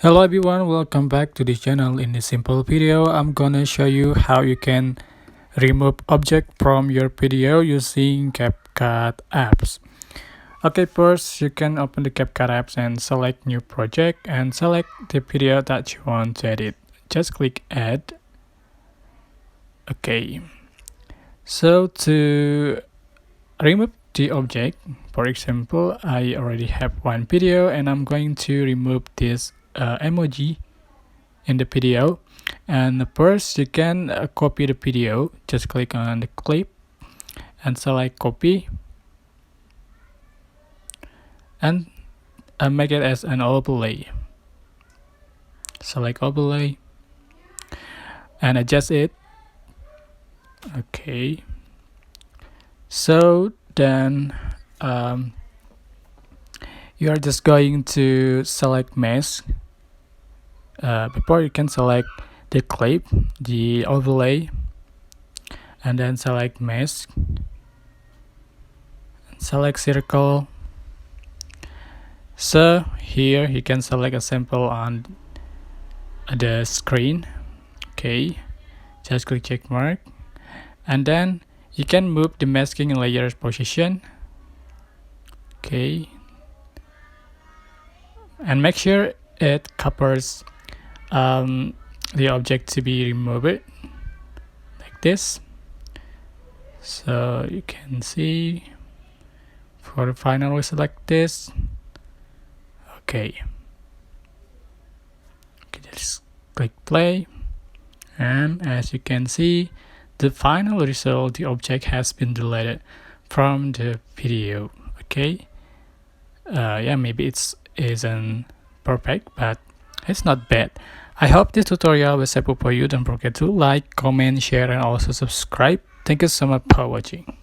Hello everyone, welcome back to this channel. In this simple video, I'm gonna show you how you can remove object from your video using CapCut apps. Okay, first you can open the CapCut apps and select new project and select the video that you want to edit. Just click add. Okay, so to remove the object, for example, I already have one video and I'm going to remove this emoji in the video. And first you can copy the video. Just click on the clip and select copy and make it as an overlay. Select overlay and adjust it. Okay, so then you are just going to select mask. Before you can select the clip, the overlay, and then select mask, select circle. So here you can select a sample on the screen. Okay, just click check mark, and then you can move the masking layers position. Okay, and make sure it covers the object to be removed like this. So you can see for the final we select this. Okay, just click play, and as you can see, the final result, the object has been deleted from the video. Okay, yeah, maybe it isn't perfect, but it's not bad. I hope this tutorial was helpful for you. Don't forget to like, comment, share, and also subscribe. Thank you so much for watching.